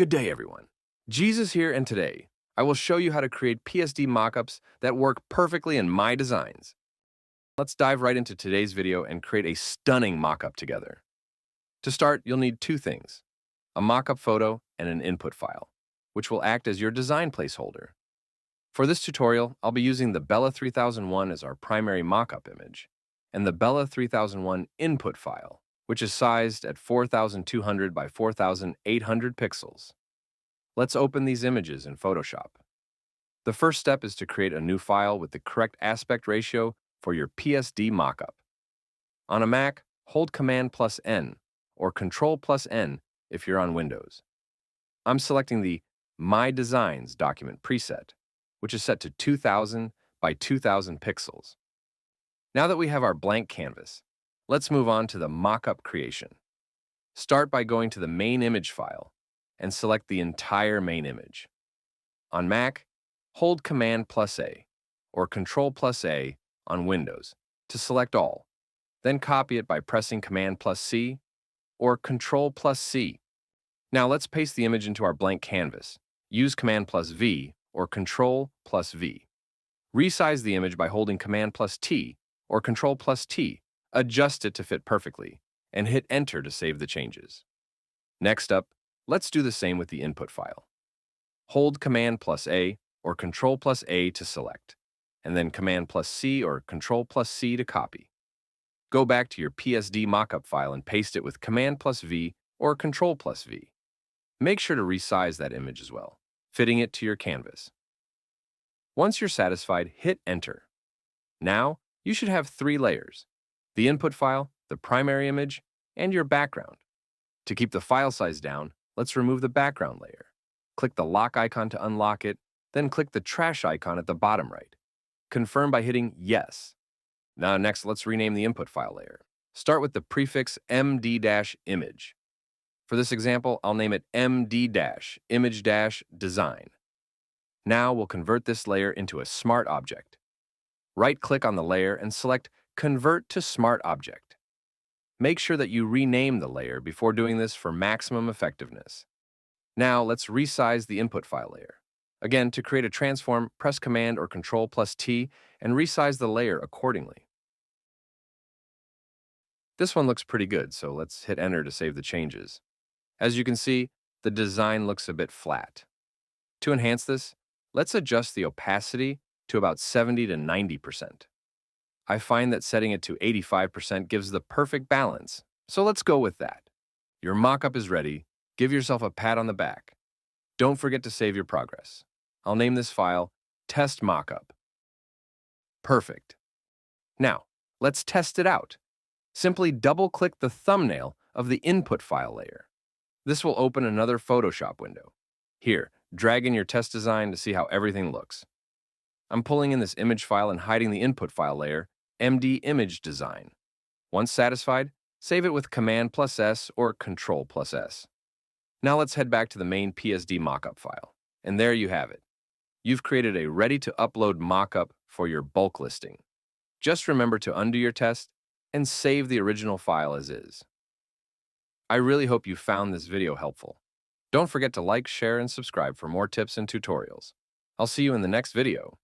Good day, everyone. Jesus here, and today I will show you how to create PSD mockups that work perfectly in MyDesigns. Let's dive right into today's video and create a stunning mockup together. To start, you'll need two things: a mockup photo and an input file, which will act as your design placeholder. For this tutorial, I'll be using the Bella 3001 as our primary mockup image, and the Bella 3001 input file, which is sized at 4200 by 4800 pixels. Let's open these images in Photoshop. The first step is to create a new file with the correct aspect ratio for your PSD mockup. On a Mac, hold Command+N or Control+N if you're on Windows. I'm selecting the MyDesigns document preset, which is set to 2000 by 2000 pixels. Now that we have our blank canvas, let's move on to the mockup creation. Start by going to the main image file and select the entire main image. On Mac, hold Command+A or Control+A on Windows to select all, then copy it by pressing Command+C or Control+C. Now let's paste the image into our blank canvas. Use Command+V or Control+V. Resize the image by holding Command+T or Control+T. Adjust it to fit perfectly, and hit Enter to save the changes. Next up, let's do the same with the input file. Hold Command+A or Control+A to select, and then Command+C or Control+C to copy. Go back to your PSD mockup file and paste it with Command+V or Control+V. Make sure to resize that image as well, fitting it to your canvas. Once you're satisfied, hit Enter. Now, you should have 3 layers: the input file, the primary image, and your background. To keep the file size down, let's remove the background layer. Click the lock icon to unlock it, then click the trash icon at the bottom right. Confirm by hitting Yes. Now next, let's rename the input file layer. Start with the prefix md-image. For this example, I'll name it md-image-design. Now we'll convert this layer into a smart object. Right-click on the layer and select Convert to Smart Object. Make sure that you rename the layer before doing this for maximum effectiveness. Now let's resize the input file layer. Again, to create a transform, press Command or Control+T and resize the layer accordingly. This one looks pretty good, so let's hit Enter to save the changes. As you can see, the design looks a bit flat. To enhance this, let's adjust the opacity to about 70 to 90%. I find that setting it to 85% gives the perfect balance, so let's go with that. Your mockup is ready. Give yourself a pat on the back. Don't forget to save your progress. I'll name this file Test Mockup. Perfect. Now, let's test it out. Simply double-click the thumbnail of the input file layer. This will open another Photoshop window. Here, drag in your test design to see how everything looks. I'm pulling in this image file and hiding the input file layer, md-image-design. Once satisfied, save it with Command+S or Control+S. Now let's head back to the main PSD mockup file. And there you have it. You've created a ready-to-upload mockup for your bulk listing. Just remember to undo your test and save the original file as is. I really hope you found this video helpful. Don't forget to like, share, and subscribe for more tips and tutorials. I'll see you in the next video.